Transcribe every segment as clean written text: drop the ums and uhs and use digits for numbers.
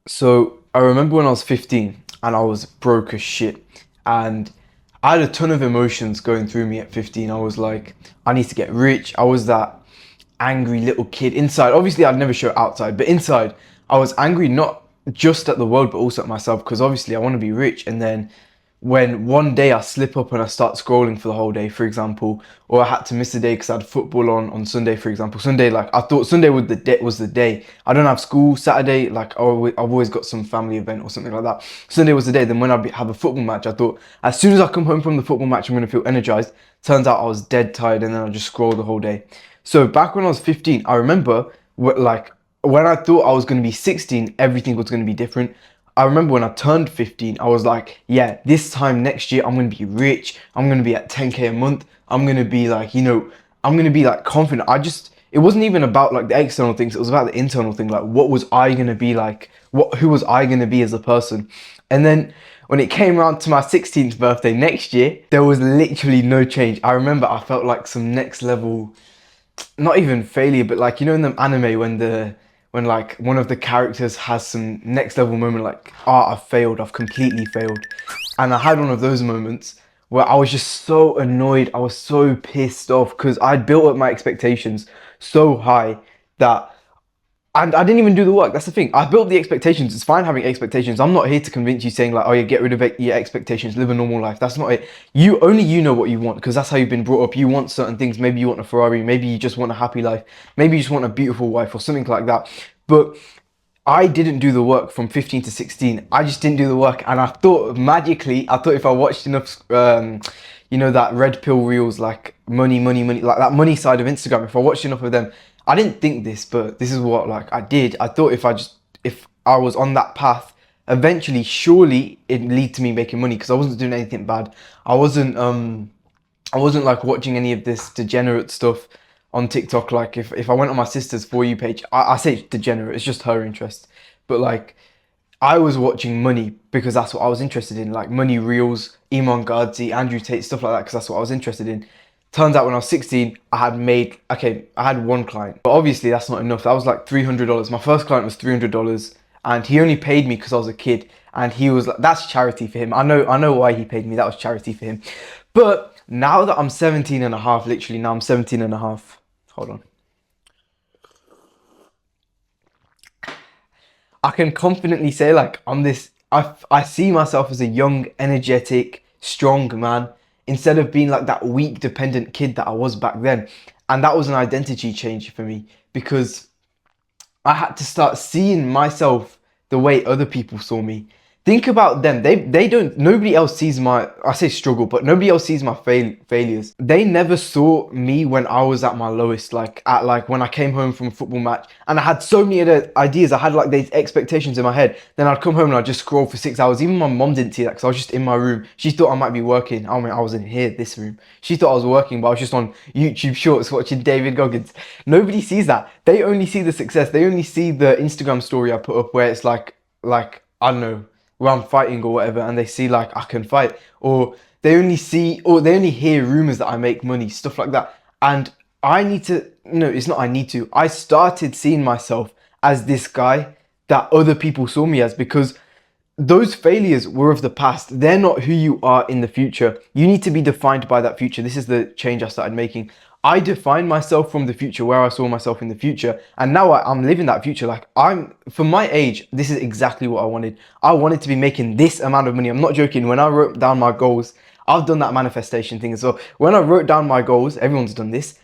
So I remember when I was 15 and I was broke as shit. And I had a ton of emotions going through me at 15. I was like, I need to get rich. I was that angry little kid inside. Obviously, I'd never show it outside, but inside, I was angry not just at the world, but also at myself because obviously I want to be rich. And then when one day I slip up and I start scrolling for the whole day, for example, or I had to miss a day because I had football on Sunday, for example. Sunday, like I thought Sunday was the day. I don't have school. Saturday, like I've always got some family event or something like that. Sunday was the day. Then when have a football match, I thought as soon as I come home from the football match, I'm gonna feel energized. Turns out I was dead tired, and then I just scrolled the whole day. So back when I was 15, I remember like when I thought I was gonna be 16, everything was gonna be different. I remember when I turned 15, I was like, yeah, this time next year, I'm going to be rich. I'm going to be at 10K a month. I'm going to be like, I'm going to be like confident. It wasn't even about like the external things. It was about the internal thing. Like, what was I going to be like? Who was I going to be as a person? And then when it came around to my 16th birthday next year, there was literally no change. I remember I felt like some next level, not even failure, but like in the anime when like one of the characters has some next level moment, like, I've failed, I've completely failed. And I had one of those moments where I was just so annoyed, I was so pissed off because I'd built up my expectations so high that and I didn't even do the work. That's the thing. I built the expectations. It's fine having expectations. I'm not here to convince you saying like, oh yeah, get rid of your expectations, live a normal life. That's not it. You know what you want because that's how you've been brought up. You want certain things. Maybe you want a Ferrari. Maybe you just want a happy life. Maybe you just want a beautiful wife or something like that. But I didn't do the work from 15 to 16. I just didn't do the work. And I thought magically, I thought if I watched enough, that red pill reels, like money, money, money, like that money side of Instagram, if I watched enough of them, I didn't think this, but this is what like I did. I thought if I was on that path, eventually, surely it'd lead to me making money because I wasn't doing anything bad. I wasn't like watching any of this degenerate stuff on TikTok. Like if I went on my sister's For You page, I say degenerate, it's just her interest. But like I was watching money because that's what I was interested in, like money reels, Iman Gadzhi, Andrew Tate, stuff like that, because that's what I was interested in. Turns out when I was 16, I had one client, but obviously that's not enough. That was like $300. My first client was $300, and he only paid me because I was a kid, and he was like, that's charity for him. I know why he paid me. That was charity for him. But now that I'm 17 and a half, literally now I'm 17 and a half. Hold on. I can confidently say like I see myself as a young, energetic, strong man instead of being like that weak, dependent kid that I was back then. And that was an identity change for me because I had to start seeing myself the way other people saw me. Think about them. They don't. Nobody else sees my. I say struggle, but nobody else sees my failures. They never saw me when I was at my lowest. Like when I came home from a football match, and I had so many other ideas. I had like these expectations in my head. Then I'd come home and I'd just scroll for 6 hours. Even my mom didn't see that because I was just in my room. She thought I might be working. I mean, I was in here, this room. She thought I was working, but I was just on YouTube Shorts watching David Goggins. Nobody sees that. They only see the success. They only see the Instagram story I put up where it's like I don't know, where I'm fighting or whatever, and they see like I can fight, or they only hear rumors that I make money, stuff like that. And I need to, no, it's not I need to. I started seeing myself as this guy that other people saw me as because those failures were of the past. They're not who you are in the future. You need to be defined by that future. This is the change I started making. I defined myself from the future, where I saw myself in the future, and now I'm living that future. Like for my age, this is exactly what I wanted. I wanted to be making this amount of money. I'm not joking. When I wrote down my goals, I've done that manifestation thing as well. When I wrote down my goals, everyone's done this.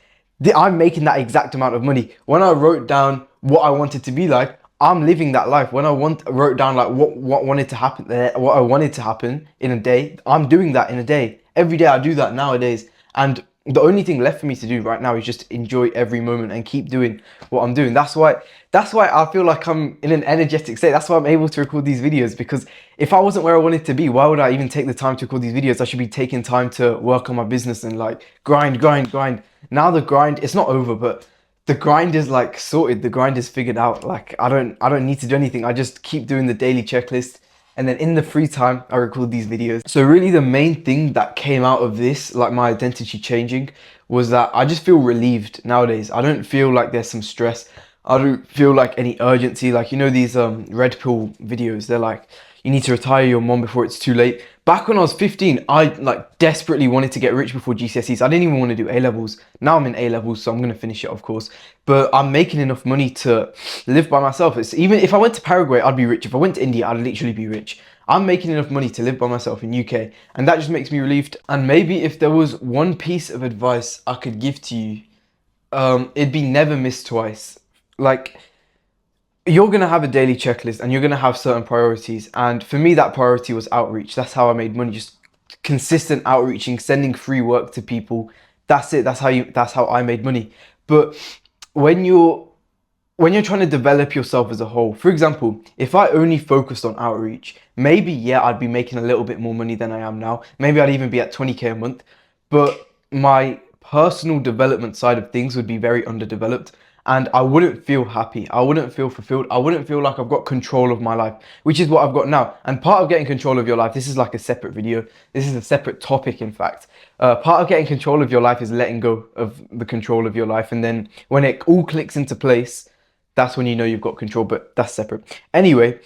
I'm making that exact amount of money. When I wrote down what I wanted to be like, I'm living that life. When wrote down like what wanted to happen there, what I wanted to happen in a day, I'm doing that in a day. Every day I do that nowadays. And the only thing left for me to do right now is just enjoy every moment and keep doing what I'm doing. That's why I feel like I'm in an energetic state. That's why I'm able to record these videos, because if I wasn't where I wanted to be, why would I even take the time to record these videos? I should be taking time to work on my business and like grind, grind, grind. Now the grind, it's not over, but the grind is like sorted. The grind is figured out. Like I don't need to do anything. I just keep doing the daily checklist. And then in the free time, I record these videos. So really the main thing that came out of this, like my identity changing, was that I just feel relieved nowadays. I don't feel like there's some stress. I don't feel like any urgency. Like, you know, these red pill videos, they're like, you need to retire your mom before it's too late. Back when I was 15, I like desperately wanted to get rich before GCSEs. I didn't even want to do A levels. Now I'm in A levels, so I'm gonna finish it, of course. But I'm making enough money to live by myself. It's even if I went to Paraguay, I'd be rich. If I went to India, I'd literally be rich. I'm making enough money to live by myself in UK, and that just makes me relieved. And maybe if there was one piece of advice I could give to you, it'd be never miss twice. Like, you're gonna have a daily checklist and you're gonna have certain priorities. And for me, that priority was outreach. That's how I made money. Just consistent outreaching, sending free work to people. That's it. That's how I made money. But when you're when you're trying to develop yourself as a whole, for example, if I only focused on outreach, maybe yeah, I'd be making a little bit more money than I am now. Maybe I'd even be at 20k a month. But my personal development side of things would be very underdeveloped, and I wouldn't feel happy. I wouldn't feel fulfilled. I wouldn't feel like I've got control of my life, which is what I've got now. And part of getting control of your life, this is like a separate video. This is a separate topic, in fact. Part of getting control of your life is letting go of the control of your life. And then when it all clicks into place, that's when you know you've got control, but that's separate. Anyway,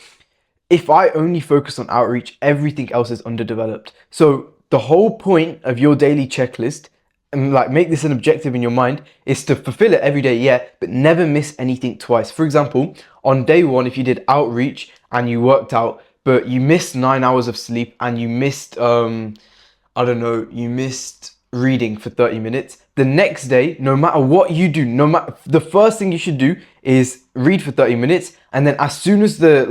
if I only focus on outreach, everything else is underdeveloped. So the whole point of your daily checklist, and like make this an objective in your mind, is to fulfill it every day, yeah, but never miss anything twice. For example, on day one, if you did outreach and you worked out, but you missed 9 hours of sleep and you missed, I don't know, you missed reading for 30 minutes. The next day, no matter what you do, no matter, the first thing you should do is read for 30 minutes. And then as soon as the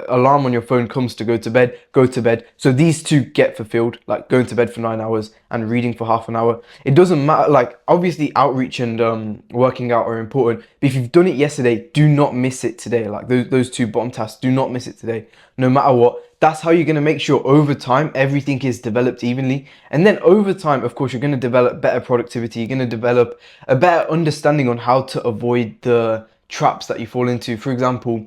alarm on your phone comes to go to bed, go to bed. So these two get fulfilled, like going to bed for 9 hours and reading for half an hour. It doesn't matter, like obviously outreach and working out are important, but if you've done it yesterday, do not miss it today. Like those two bottom tasks, do not miss it today, no matter what. That's how you're going to make sure over time everything is developed evenly. And then over time, of course, you're going to develop better productivity. You're going to develop a better understanding on how to avoid the traps that you fall into. For example,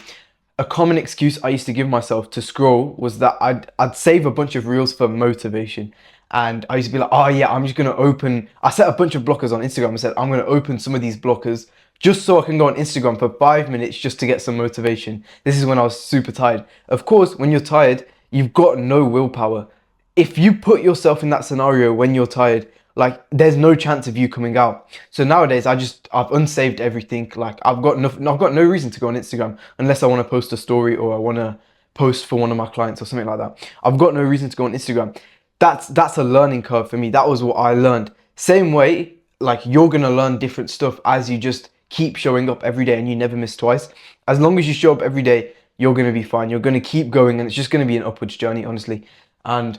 a common excuse I used to give myself to scroll was that I'd save a bunch of reels for motivation. And I used to be like, oh yeah, I'm just going to open, I set a bunch of blockers on Instagram and said, I'm going to open some of these blockers just so I can go on Instagram for 5 minutes just to get some motivation. This is when I was super tired. Of course, when you're tired, you've got no willpower. If you put yourself in that scenario when you're tired, like there's no chance of you coming out. So nowadays I've unsaved everything. Like I've got no reason to go on Instagram unless I want to post a story or I want to post for one of my clients or something like that. I've got no reason to go on Instagram. That's a learning curve for me. That was what I learned. Same way, like you're gonna learn different stuff as you just keep showing up every day and you never miss twice. As long as you show up every day, you're gonna be fine. You're gonna keep going and it's just gonna be an upwards journey, honestly. And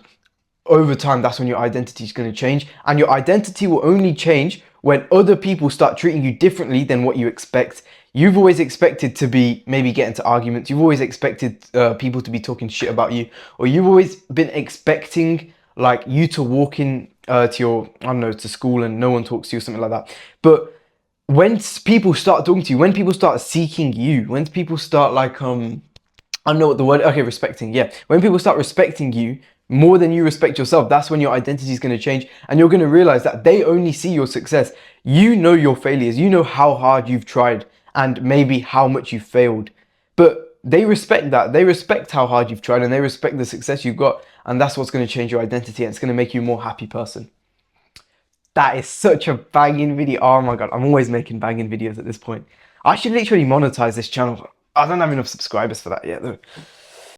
over time, that's when your identity is going to change. And your identity will only change when other people start treating you differently than what you expect. You've always expected to be maybe get into arguments. You've always expected people to be talking shit about you, or you've always been expecting like you to walk in to your, I don't know, to school and no one talks to you, something like that. But when people start talking to you, when people start seeking you, when people start like I don't know what the word, okay, respecting, yeah. When people start respecting you more than you respect yourself, that's when your identity is going to change and you're going to realize that they only see your success. You know your failures, you know how hard you've tried and maybe how much you've failed. But they respect that. They respect how hard you've tried and they respect the success you've got. And that's what's going to change your identity and it's going to make you a more happy person. That is such a banging video. Oh my God, I'm always making banging videos at this point. I should literally monetize this channel. I don't have enough subscribers for that yet though.